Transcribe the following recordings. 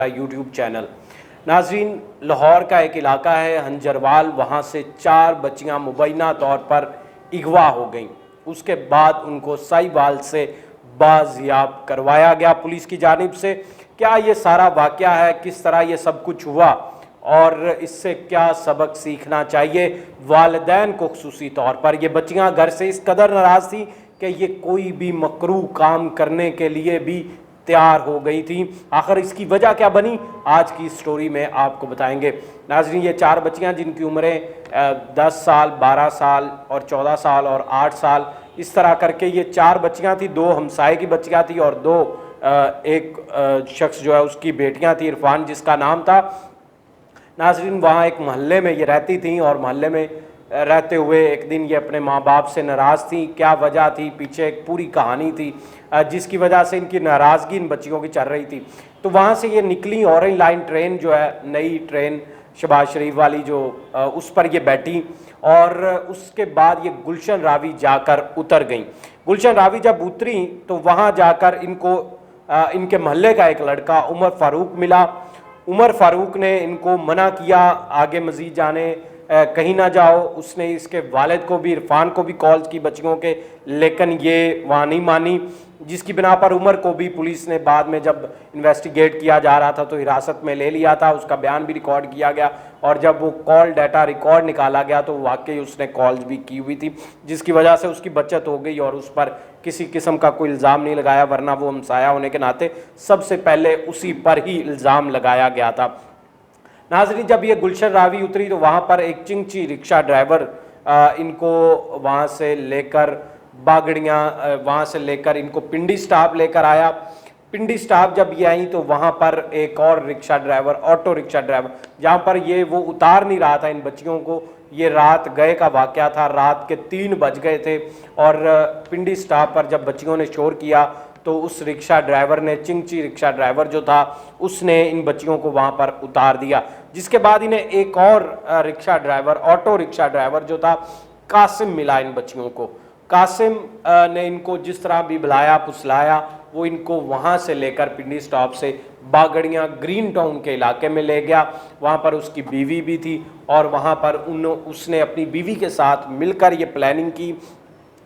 YouTube channel. नाजरीन, लाहौर का एक इलाका है हंजरवाल, वहाँ से 4 बच्चियाँ मुबैना तौर पर अगवा हो गईं। उसके बाद उनको साहिवाल से बाजियाब करवाया गया पुलिस की जानिब से। क्या ये सारा वाक़या है, किस तरह ये सब कुछ हुआ और इससे क्या सबक सीखना चाहिए वालिदैन को खुसूसी तौर पर। ये बच्चियाँ घर से इस कदर नाराज़ थी कि ये कोई भी मकरूह काम करने के लिए भी तैयार हो गई थी। आखिर इसकी वजह क्या बनी, आज की स्टोरी में आपको बताएंगे। नाज़रीन, ये 4 बच्चियां जिनकी उम्रें 10 साल, 12 साल और 14 साल और 8 साल, इस तरह करके ये 4 बच्चियां थी। 2 हमसाये की बच्चियां थी और 2 एक शख्स जो है उसकी बेटियां थी, इरफान जिसका नाम था। नाज़रीन, वहाँ एक मोहल्ले में ये रहती थी और मोहल्ले में रहते हुए एक दिन ये अपने माँ बाप से नाराज़ थी। क्या वजह थी, पीछे एक पूरी कहानी थी जिसकी वजह से इनकी नाराज़गी इन बच्चियों की चल रही थी। तो वहाँ से ये निकली, ऑरेंज लाइन ट्रेन जो है, नई ट्रेन शहबाज शरीफ वाली जो उस पर ये बैठी और उसके बाद ये गुलशन रावी जाकर उतर गई। गुलशन रावी जब उतरी तो वहाँ जाकर इनको इनके मोहल्ले का एक लड़का उमर फ़ारूक मिला। उमर फ़ारूक ने इनको मना किया आगे मज़ीद जाने, कहीं ना जाओ। उसने इसके वालिद को भी, इरफान को भी कॉल्स की बच्चियों के, लेकिन ये वहाँ नहीं मानी, जिसकी बिना पर उमर को भी पुलिस ने बाद में जब इन्वेस्टिगेट किया जा रहा था तो हिरासत में ले लिया था। उसका बयान भी रिकॉर्ड किया गया और जब वो कॉल डाटा रिकॉर्ड निकाला गया तो वाकई उसने कॉल्स भी की हुई थी, जिसकी वजह से उसकी बचत हो गई और उस पर किसी किस्म का कोई इल्ज़ाम नहीं लगाया, वरना वो हमसाया होने के नाते सबसे पहले उसी पर ही इल्ज़ाम लगाया गया था। नाज़रीन, जब ये गुलशन रावी उतरी तो वहाँ पर एक चिंची रिक्शा ड्राइवर इनको वहाँ से लेकर बागड़ियाँ वहाँ से लेकर इनको पिंडी स्टॉप लेकर आया। पिंडी स्टॉप जब ये आई तो वहाँ पर एक और rickshaw driver, auto rickshaw driver, जहाँ पर ये वो उतार नहीं रहा था इन बच्चियों को। ये रात गए का वाक़या था, रात के 3 बज गए थे और पिंडी स्टॉप पर जब बच्चियों ने शोर किया तो उस रिक्शा ड्राइवर ने, चिंची रिक्शा ड्राइवर जो था, उसने इन बच्चियों को वहाँ पर उतार दिया। जिसके बाद इन्हें एक और rickshaw driver, auto rickshaw driver जो था, कासिम मिला इन बच्चियों को। कासिम ने इनको जिस तरह भी बुलाया फुसलाया, वो इनको वहाँ से लेकर पिंडी स्टॉप से बागड़ियाँ ग्रीन टाउन के इलाके में ले गया। वहाँ पर उसकी बीवी भी थी और वहाँ पर उसने अपनी बीवी के साथ मिलकर ये प्लानिंग की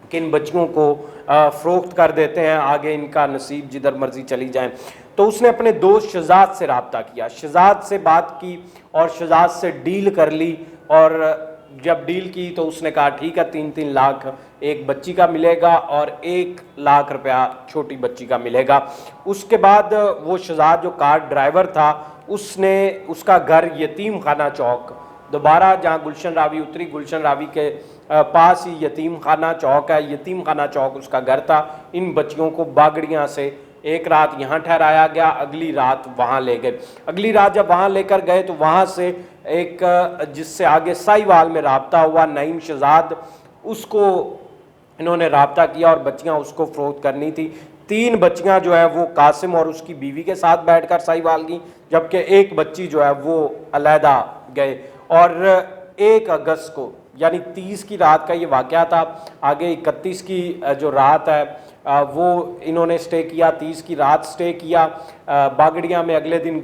कि इन बच्चियों को फ़रोख्त कर देते हैं, आगे इनका नसीब जिधर मर्जी चली जाए। तो उसने अपने दोस्त शहजाद से रब्ता किया, शहजाद से बात की और शहजाद से डील कर ली। और जब डील की तो उसने कहा ठीक है, 3-3 लाख एक बच्ची का मिलेगा और 1 लाख रुपया छोटी बच्ची का मिलेगा। उसके बाद वो शहजाद जो कार ड्राइवर था, उसने उसका घर यतीम खाना चौक, दोबारा जहाँ गुलशन रावी उतरी, गुलशन रावी के पास ही यतीम खाना चौक है, यतीम खाना चौक उसका घर था। इन बच्चियों को बागड़ियाँ से एक रात यहाँ ठहराया गया, अगली रात वहाँ ले गए। अगली रात जब वहाँ लेकर गए तो वहाँ से एक जिससे आगे साहिवाल में राब्ता हुआ, नईम शहजाद, उसको इन्होंने राब्ता किया और बच्चियाँ उसको फ़रोख्त करनी थी। 3 बच्चियाँ जो है वो कासिम और उसकी बीवी के साथ बैठकर साहिवाल की, जबकि एक बच्ची जो है वो अलहदा गए। और 1 अगस्त को, यानी 30 की रात का ये वाक़या था। आगे 31 की जो रात है वो इन्होंने स्टे किया, 30 की रात स्टे किया बागड़ियाँ में, अगले दिन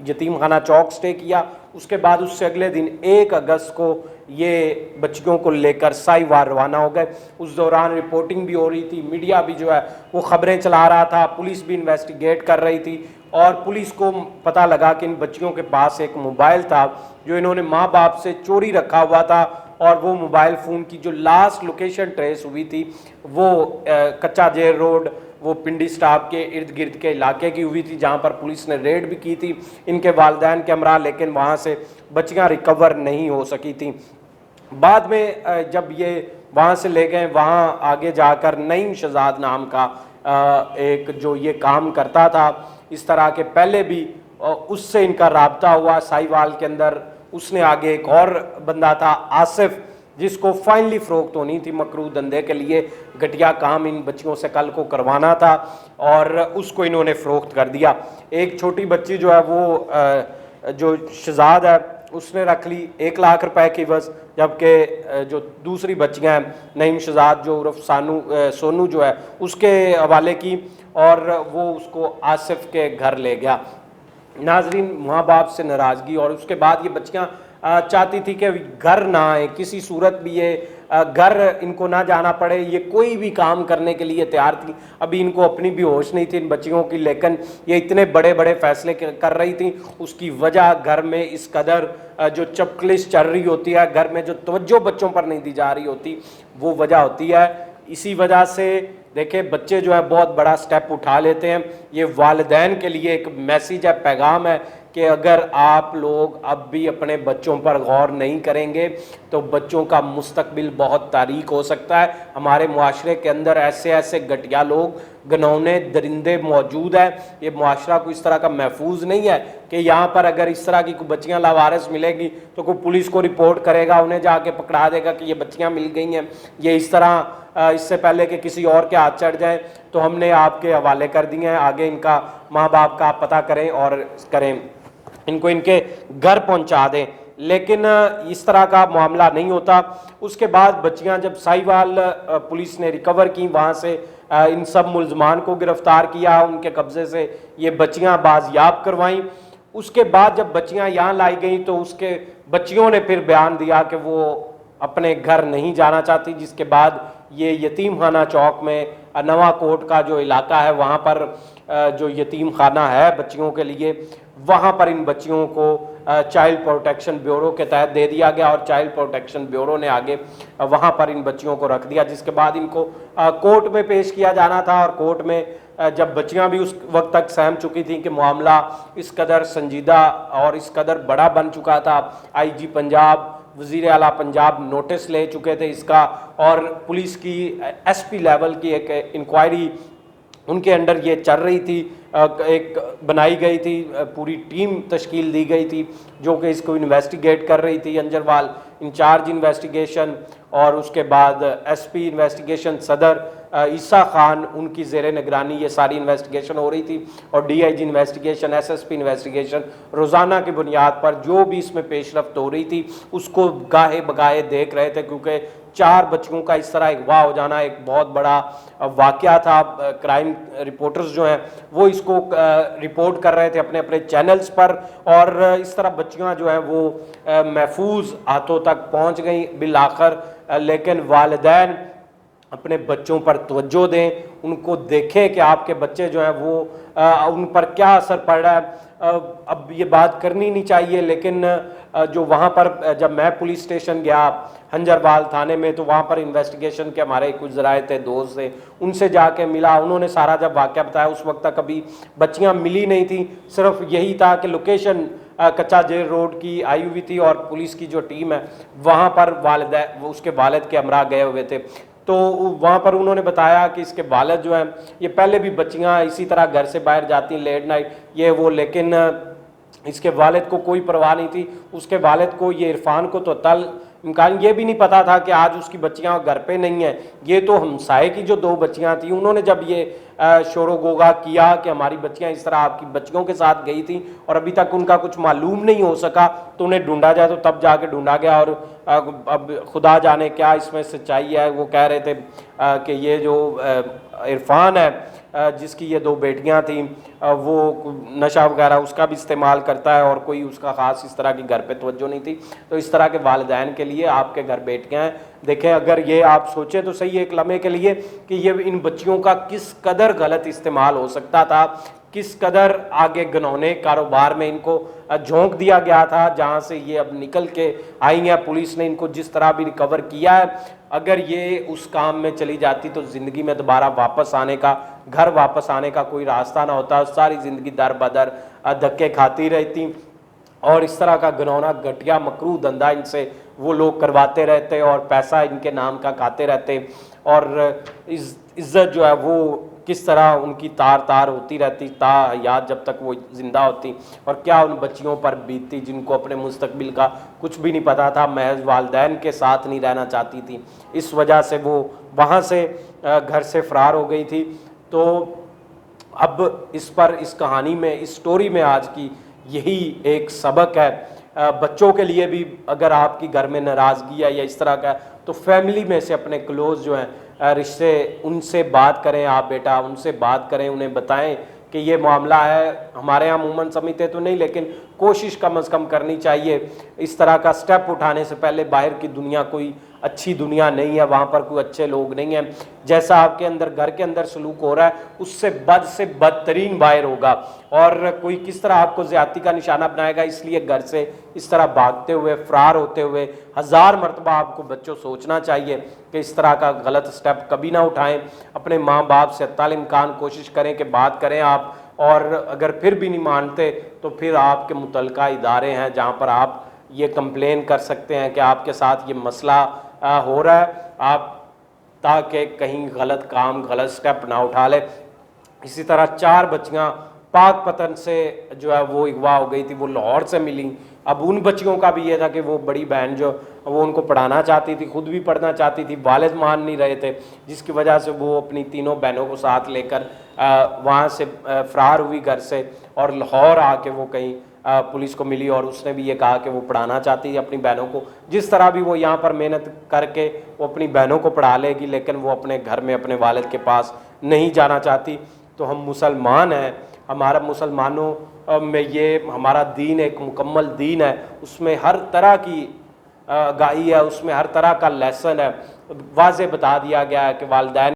यतीम खाना चौक स्टे किया। उसके बाद उससे अगले दिन 1 अगस्त को ये बच्चियों को लेकर साहिवाल रवाना हो गए। उस दौरान रिपोर्टिंग भी हो रही थी, मीडिया भी जो है वो ख़बरें चला रहा था, पुलिस भी इन्वेस्टिगेट कर रही थी और पुलिस को पता लगा कि इन बच्चियों के पास एक मोबाइल था जो इन्होंने माँ बाप से चोरी रखा हुआ था और वो मोबाइल फ़ोन की जो लास्ट लोकेशन ट्रेस हुई थी वो कच्चा जेल रोड, वो पिंडी स्टॉप के इर्द गिर्द के इलाके की हुई थी, जहाँ पर पुलिस ने रेड भी की थी इनके वालिदैन के हमरा, लेकिन वहाँ से बच्चियाँ रिकवर नहीं हो सकी थी। बाद में जब ये वहाँ से ले गए, वहाँ आगे जाकर नईम शहजाद नाम का एक जो ये काम करता था इस तरह के, पहले भी उससे इनका राब्ता हुआ साहिवाल के अंदर। उसने आगे एक और बंदा था आसिफ, जिसको फाइनली फ़रोख्त होनी थी मकरूह धंधे के लिए, घटिया काम इन बच्चियों से कल को करवाना था और उसको इन्होंने फ़रोख्त कर दिया। एक छोटी बच्ची जो है वो जो शहजाद है उसने रख ली 1 लाख रुपए की बस, जबकि जो दूसरी बच्चियां हैं नईम शहजाद जो उर्फ सोनू जो है उसके हवाले की और वो उसको आसिफ के घर ले गया। नाजरीन, माँ बाप से नाराज़गी और उसके बाद ये बच्चियाँ चाहती थी कि घर ना आए, किसी सूरत भी ये घर इनको ना जाना पड़े, ये कोई भी काम करने के लिए तैयार थी। अभी इनको अपनी भी होश नहीं थी इन बच्चियों की, लेकिन ये इतने बड़े बड़े फैसले कर रही थी। उसकी वजह घर में इस कदर जो चपकलिश चल रही होती है, घर में जो तवज्जो बच्चों पर नहीं दी जा रही होती, वो वजह होती है। इसी वजह से देखिए बच्चे जो है बहुत बड़ा स्टेप उठा लेते हैं। ये वालिदैन के लिए एक मैसेज है, पैगाम है कि अगर आप लोग अब भी अपने बच्चों पर गौर नहीं करेंगे तो बच्चों का मुस्तकबिल बहुत तारीक हो सकता है। हमारे मुआशरे के अंदर ऐसे ऐसे घटिया लोग, घिनौने दरिंदे मौजूद हैं। ये मुआशरा कोई इस तरह का महफूज नहीं है कि यहाँ पर अगर इस तरह की कोई बच्चियाँ लावारिस मिलेगी तो कोई पुलिस को रिपोर्ट करेगा, उन्हें जाके पकड़ा देगा कि ये बच्चियाँ मिल गई हैं। ये इस तरह इससे पहले कि किसी और के हाथ चढ़ जाए, तो हमने आपके हवाले कर दिए हैं। आगे इनका माँ बाप का आप पता करें और करें, इनको इनके घर पहुंचा दें। लेकिन इस तरह का मामला नहीं होता। उसके बाद बच्चियां जब साहिवाल पुलिस ने रिकवर की, वहाँ से इन सब मुल्ज़मान को गिरफ्तार किया, उनके कब्ज़े से ये बच्चियां बाजियाब करवाईं। उसके बाद जब बच्चियां यहाँ लाई गई तो उसके बच्चियों ने फिर बयान दिया कि वो अपने घर नहीं जाना चाहती, जिसके बाद ये यतीम खाना चौक में नवा कोट का जो इलाका है, वहाँ पर जो यतीम खाना है बच्चियों के लिए, वहाँ पर इन बच्चियों को चाइल्ड प्रोटेक्शन ब्यूरो के तहत दे दिया गया और चाइल्ड प्रोटेक्शन ब्यूरो ने आगे वहाँ पर इन बच्चियों को रख दिया, जिसके बाद इनको कोर्ट में पेश किया जाना था। और कोर्ट में जब बच्चियां भी उस वक्त तक सहम चुकी थी कि मामला इस कदर संजीदा और इस कदर बड़ा बन चुका था, आईजी पंजाब, वज़ीर आला पंजाब नोटिस ले चुके थे इसका, और पुलिस की एसपी लेवल की एक इंक्वायरी उनके अंडर ये चल रही थी, एक बनाई गई थी, पूरी टीम तश्कील दी गई थी जो कि इसको इन्वेस्टिगेट कर रही थी। अंजरवाल इंचार्ज इन्वेस्टिगेशन और उसके बाद एसपी इन्वेस्टिगेशन सदर ईसा खान, उनकी ज़ेरे निगरानी ये सारी इन्वेस्टिगेशन हो रही थी। और डीआईजी इन्वेस्टिगेशन, एसएसपी इन्वेस्टिगेशन रोज़ाना की बुनियाद पर जो भी इसमें पेशरफ्त हो रही थी उसको गाहे बगाहे देख रहे थे, क्योंकि 4 बच्चियों का इस तरह अगवा हो जाना एक बहुत बड़ा वाक़या था। क्राइम रिपोर्टर्स जो हैं वो इसको रिपोर्ट कर रहे थे अपने अपने चैनल्स पर, और इस तरह बच्चियां जो हैं वो महफूज हाथों तक पहुंच गई बिल आखिर। लेकिन वालिदैन अपने बच्चों पर तवज्जो दें, उनको देखें कि आपके बच्चे जो हैं वो उन पर क्या असर पड़ रहा है। अब ये बात करनी नहीं चाहिए, लेकिन जो वहाँ पर जब मैं पुलिस स्टेशन गया हंजरवाल थाने में, तो वहाँ पर इन्वेस्टिगेशन के हमारे कुछ ज़राए थे, दोस्त थे, उनसे जाके मिला, उन्होंने सारा जब वाक़या बताया, उस वक्त तक अभी बच्चियाँ मिली नहीं थी। सिर्फ यही था कि लोकेशन कच्चा जेल रोड की आई हुई थी और पुलिस की जो टीम है वहाँ पर उसके वालिद के हमरा गए हुए थे। तो वहाँ पर उन्होंने बताया कि इसके वालिद जो हैं ये पहले भी बच्चियाँ इसी तरह घर से बाहर जाती लेट नाइट ये वो, लेकिन इसके वालिद को कोई परवाह नहीं थी। उसके वालिद को, ये इरफान को तो तल इम्कान ये भी नहीं पता था कि आज उसकी बच्चियां घर पे नहीं हैं। ये तो हमसाए की जो 2 बच्चियां थी, उन्होंने जब ये शोरो गोगा किया कि हमारी बच्चियां इस तरह आपकी बच्चियों के साथ गई थी और अभी तक उनका कुछ मालूम नहीं हो सका, तो उन्हें ढूंढा जाए, तो तब जाके ढूंढा गया। और अब खुदा जाने क्या इसमें सच्चाई है। वो कह रहे थे कि ये जो इरफान है जिसकी ये 2 बेटियां थीं, वो नशा वगैरह उसका भी इस्तेमाल करता है और कोई उसका ख़ास इस तरह की घर पे तवज्जो नहीं थी। तो इस तरह के वालिदैन के लिए आपके घर बेटियां हैं, देखें अगर ये आप सोचें तो सही एक लम्हे के लिए कि ये इन बच्चियों का किस कदर गलत इस्तेमाल हो सकता था, किस कदर आगे घिनौने कारोबार में इनको झोंक दिया गया था, जहां से ये अब निकल के आई हैं। पुलिस ने इनको जिस तरह भी रिकवर किया है, अगर ये उस काम में चली जाती तो ज़िंदगी में दोबारा वापस आने का, घर वापस आने का कोई रास्ता ना होता। सारी ज़िंदगी दर बदर धक्के खाती रहती और इस तरह का घिनौना घटिया मकरूह धंधा इनसे वो लोग करवाते रहते और पैसा इनके नाम का खाते रहते, और इज़्ज़त जो है वो किस तरह उनकी तार तार होती रहती याद जब तक वो ज़िंदा होती, और क्या उन बच्चियों पर बीतती जिनको अपने मुस्तकबिल का कुछ भी नहीं पता था, महज वालिदैन के साथ नहीं रहना चाहती थी। इस वजह से वो वहाँ से घर से फ़रार हो गई थी। तो अब इस पर, इस कहानी में, इस स्टोरी में आज की यही एक सबक है बच्चों के लिए भी। अगर आपकी घर में नाराज़गी है या इस तरह का, तो फैमिली में से अपने क्लोज़ जो हैं रिश्ते, उनसे बात करें। आप बेटा उनसे बात करें, उन्हें बताएं کہ یہ معاملہ ہے. ہمارے یہاں عموماً سمجھتے تو نہیں, لیکن کوشش کم از کم کرنی چاہیے. اس طرح کا سٹیپ اٹھانے سے پہلے باہر کی دنیا کوئی اچھی دنیا نہیں ہے, وہاں پر کوئی اچھے لوگ نہیں ہیں. جیسا آپ کے اندر گھر کے اندر سلوک ہو رہا ہے اس سے بدترین باہر ہوگا. اور کوئی کس طرح آپ کو زیادتی کا نشانہ بنائے گا, اس لیے گھر سے اس طرح بھاگتے ہوئے, فرار ہوتے ہوئے 1000 مرتبہ آپ کو بچوں سوچنا چاہیے کہ اس طرح کا غلط سٹیپ کبھی نہ اٹھائیں. اپنے ماں باپ سے حتی الامکان کوشش کریں کہ بات کریں آپ, اور اگر پھر بھی نہیں مانتے تو پھر آپ کے متعلقہ ادارے ہیں جہاں پر آپ یہ کمپلین کر سکتے ہیں کہ آپ کے ساتھ یہ مسئلہ ہو رہا ہے, آپ تاکہ کہیں غلط کام, غلط سٹیپ نہ اٹھا لے. اسی طرح 4 بچیاں پاک پتن سے جو ہے وہ اغوا ہو گئی تھی, وہ لاہور سے ملیں. اب ان بچیوں کا بھی یہ تھا کہ وہ بڑی بہن جو وہ ان کو پڑھانا چاہتی تھی, خود بھی پڑھنا چاہتی تھی, والد مان نہیں رہے تھے, جس کی وجہ سے وہ اپنی تینوں بہنوں کو ساتھ لے کر وہاں سے فرار ہوئی گھر سے, اور لاہور آ کے وہ کہیں پولیس کو ملی, اور اس نے بھی یہ کہا کہ وہ پڑھانا چاہتی ہے اپنی بہنوں کو. جس طرح بھی وہ یہاں پر محنت کر کے وہ اپنی بہنوں کو پڑھا لے گی, لیکن وہ اپنے گھر میں اپنے والد کے پاس نہیں جانا چاہتی. تو ہم مسلمان ہیں, ہمارا مسلمانوں میں یہ ہمارا دین ایک مکمل دین ہے, اس میں ہر طرح کی آگاہی ہے, اس میں ہر طرح کا لیسن ہے. واضح بتا دیا گیا ہے کہ والدین